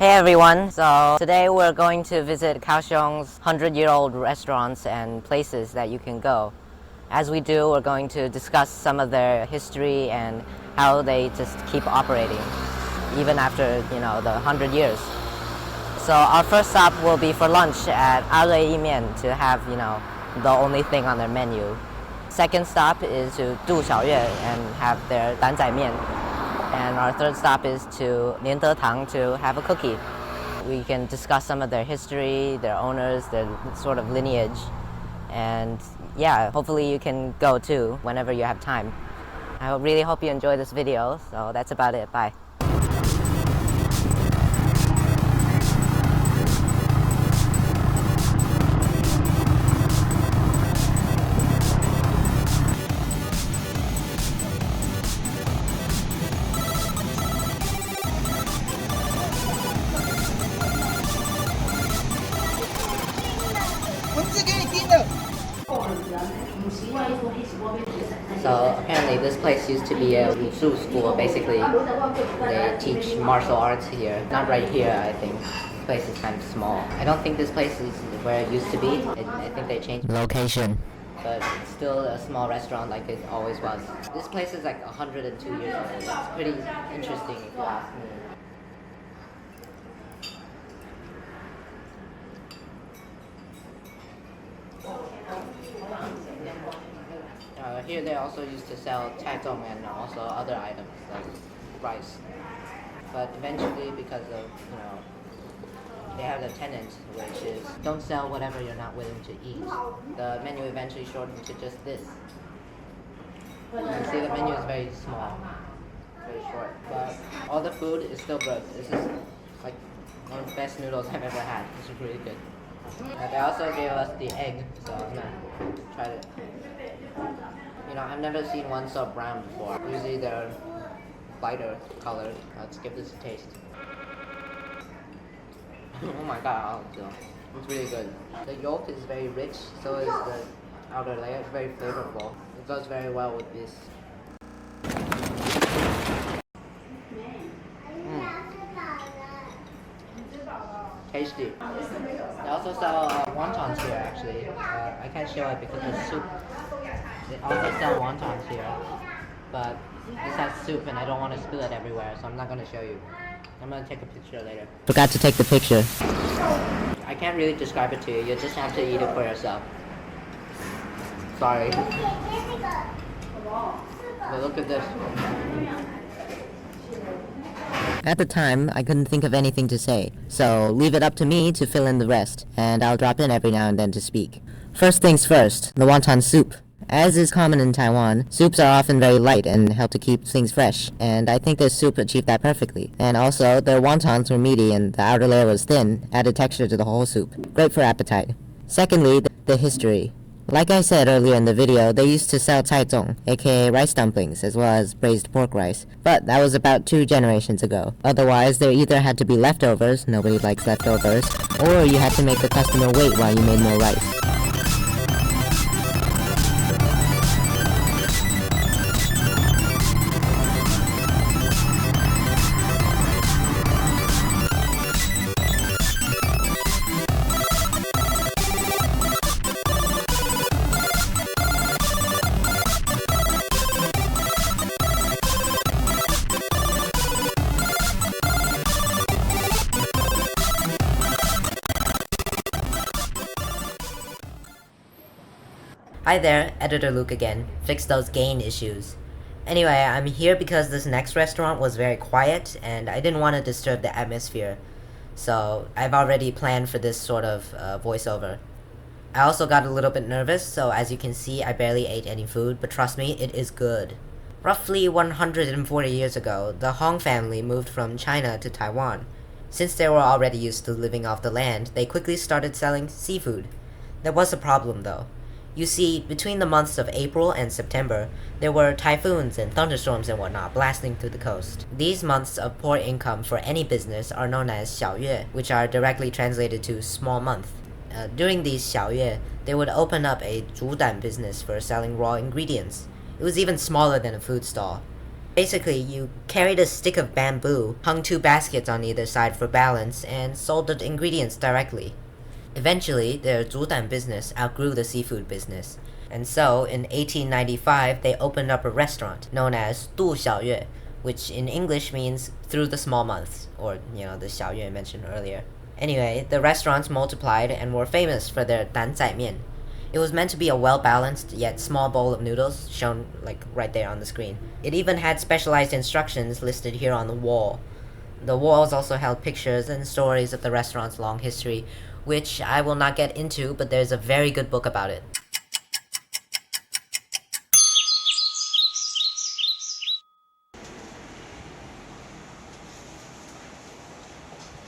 Hey everyone, so today we're going to visit Kaohsiung's 100-year-old restaurants and places that you can go. As we do, we're going to discuss some of their history and how they just keep operating, even after, the 100 years. So our first stop will be for lunch at A-Rui Yi Mian to have, the only thing on their menu. Second stop is to do Xiao Yue and have their Danzai麵. And our third stop is to Liande Tang to have a cookie. We can discuss some of their history, their owners, their sort of lineage. And yeah, hopefully you can go too whenever you have time. I really hope you enjoy this video. So that's about it. Bye. So apparently this place used to be a wushu school. Basically, they teach martial arts here. Not right here, I think. This place is kind of small. I don't think this place is where it used to be. I think they changed location. But it's still a small restaurant like it always was. This place is like 102 years old. It's pretty interesting if you ask me. Here they also used to sell taizong and also other items like rice. But eventually, because of, they have the tenant, which is don't sell whatever you're not willing to eat. The menu eventually shortened to just this. You can see the menu is very small, very short. But all the food is still good. This is like one of the best noodles I've ever had. This is really good. They also gave us the egg, so I'm gonna try it. I've never seen one so brown before. Usually they're lighter color. Let's give this a taste. Oh my god, it's really good. The yolk is very rich, so is the outer layer. It's very flavorful. It goes very well with this. Tasty. They also sell wontons here actually. I can't show it because of soup. They also sell wontons here, but this has soup and I don't want to spill it everywhere, so I'm not going to show you. I'm going to take a picture later. Forgot to take the picture. I can't really describe it to you. You just have to eat it for yourself. Sorry. But look at this. At the time, I couldn't think of anything to say, so leave it up to me to fill in the rest, and I'll drop in every now and then to speak. First things first, the wonton soup. As is common in Taiwan, soups are often very light and help to keep things fresh, and I think this soup achieved that perfectly. And also, their wontons were meaty and the outer layer was thin, added texture to the whole soup. Great for appetite. Secondly, the history. Like I said earlier in the video, they used to sell taizong, aka rice dumplings, as well as braised pork rice. But that was about 2 generations ago. Otherwise, there either had to be leftovers, nobody likes leftovers, or you had to make the customer wait while you made more rice. Hi there, Editor Luke again. Fix those gain issues. Anyway, I'm here because this next restaurant was very quiet and I didn't want to disturb the atmosphere. So I've already planned for this sort of voiceover. I also got a little bit nervous, so as you can see, I barely ate any food, but trust me, it is good. Roughly 140 years ago, the Hong family moved from China to Taiwan. Since they were already used to living off the land, they quickly started selling seafood. There was a problem though. You see, between the months of April and September, there were typhoons and thunderstorms and whatnot blasting through the coast. These months of poor income for any business are known as Xiao Yue, which are directly translated to small month. During these Xiao Yue, they would open up a 煮蛋 business for selling raw ingredients. It was even smaller than a food stall. Basically, you carried a stick of bamboo, hung two baskets on either side for balance, and sold the ingredients directly. Eventually, their 煮蛋 business outgrew the seafood business, and so in 1895 they opened up a restaurant known as 杜小月, which in English means through the small months, or the Xiao Yue mentioned earlier. Anyway, the restaurants multiplied and were famous for their Danzai面. It was meant to be a well-balanced yet small bowl of noodles, shown right there on the screen. It even had specialized instructions listed here on the wall. The walls also held pictures and stories of the restaurant's long history, which I will not get into, but there's a very good book about it.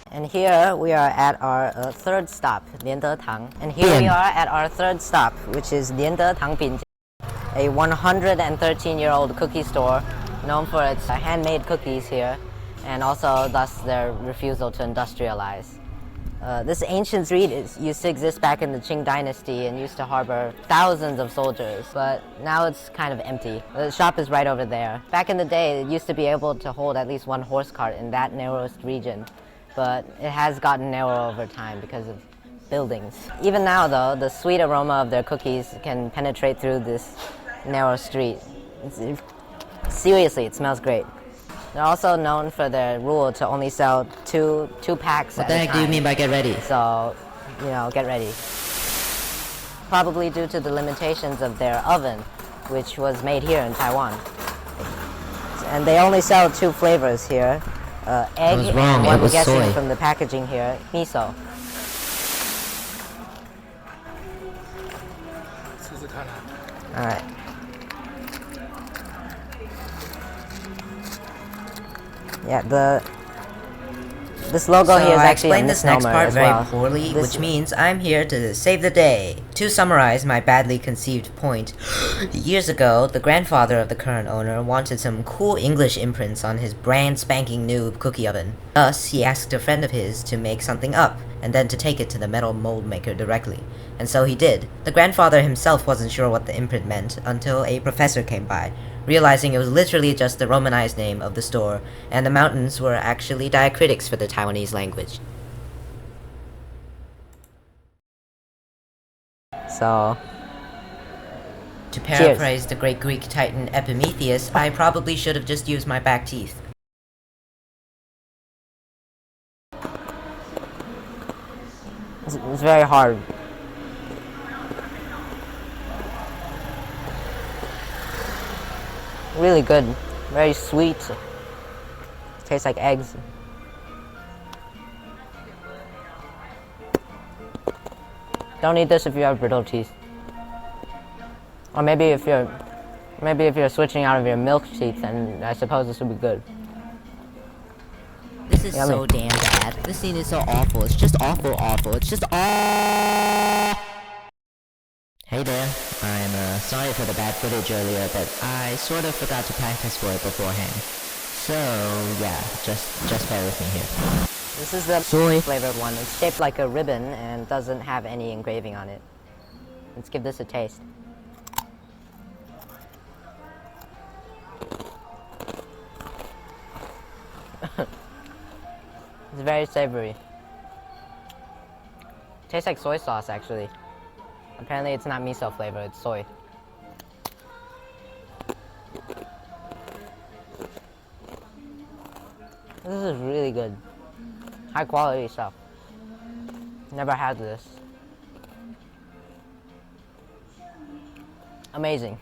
And here we are at our third stop, Liande Tang. And here we are at our third stop, which is Liande Tangpin, a 113-year-old cookie store known for its handmade cookies here, and also thus their refusal to industrialize. This ancient street used to exist back in the Qing dynasty and used to harbor thousands of soldiers, but now it's kind of empty. The shop is right over there. Back in the day, it used to be able to hold at least one horse cart in that narrowest region, but it has gotten narrow over time because of buildings. Even now, though, the sweet aroma of their cookies can penetrate through this narrow street. Seriously, it smells great. They're also known for their rule to only sell two packs at a time. What the heck do you mean by get ready? So, get ready. Probably due to the limitations of their oven, which was made here in Taiwan. And they only sell two flavors here. Egg, was wrong. and what It was I'm guessing soy. from the packaging here, miso. Alright. Yeah, this logo here is I actually a explained misnomer this next part as very well. poorly, which means I'm here to save the day. To summarize my badly conceived point, years ago, the grandfather of the current owner wanted some cool English imprints on his brand spanking new cookie oven. Thus, he asked a friend of his to make something up, and then to take it to the metal mold maker directly. And so he did. The grandfather himself wasn't sure what the imprint meant until a professor came by, realizing it was literally just the Romanized name of the store, and the mountains were actually diacritics for the Taiwanese language. So, To paraphrase the great Greek titan Epimetheus, I probably should have just used my back teeth. it's very hard. Really good. Very sweet. Tastes like eggs. Don't eat this if you have brittle teeth. Or maybe if you're switching out of your milk teeth, then I suppose this would be good. This is Yummy. so damn bad. This scene is so awful. It's just awful. It's just Hey there. I'm sorry for the bad footage earlier, but I sort of forgot to practice for it beforehand. So yeah, just bear with me here. This is the Soy flavored one. It's shaped like a ribbon and doesn't have any engraving on it. Let's give this a taste. It's very savory. Tastes like soy sauce, actually. Apparently it's not miso flavor, it's soy. This is really good. High quality stuff. Never had this. Amazing.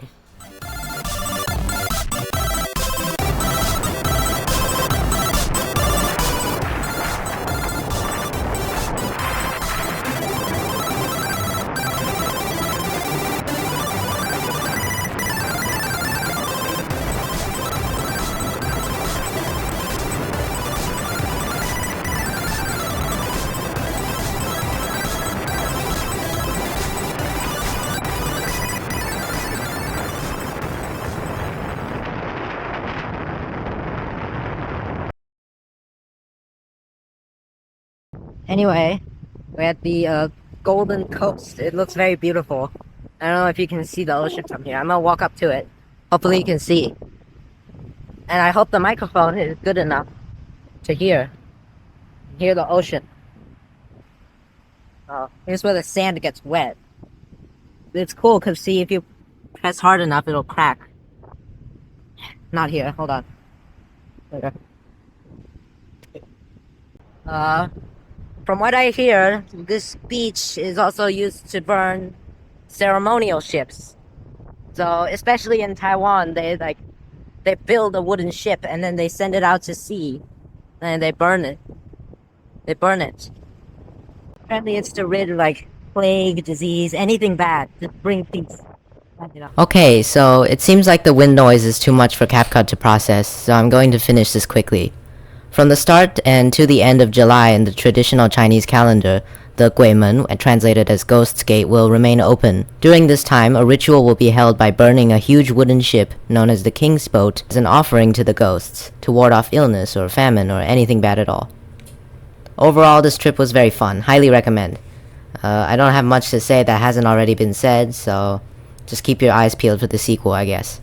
Anyway, we're at the Golden Coast. It looks very beautiful. I don't know if you can see the ocean from here. I'm gonna walk up to it. Hopefully you can see. And I hope the microphone is good enough to hear the ocean. Here's where the sand gets wet. It's cool because see, if you press hard enough, it'll crack. Not here, hold on. Later. From what I hear, this beach is also used to burn ceremonial ships. So, especially in Taiwan, they build a wooden ship and then they send it out to sea and they burn it. Apparently it's to rid like plague, disease, anything bad, to bring peace. Okay, so it seems like the wind noise is too much for CapCut to process, so I'm going to finish this quickly. From the start and to the end of July in the traditional Chinese calendar, the Guimen, translated as Ghost's Gate, will remain open. During this time, a ritual will be held by burning a huge wooden ship, known as the King's Boat, as an offering to the ghosts, to ward off illness or famine or anything bad at all. Overall, this trip was very fun. Highly recommend. I don't have much to say that hasn't already been said, so just keep your eyes peeled for the sequel, I guess.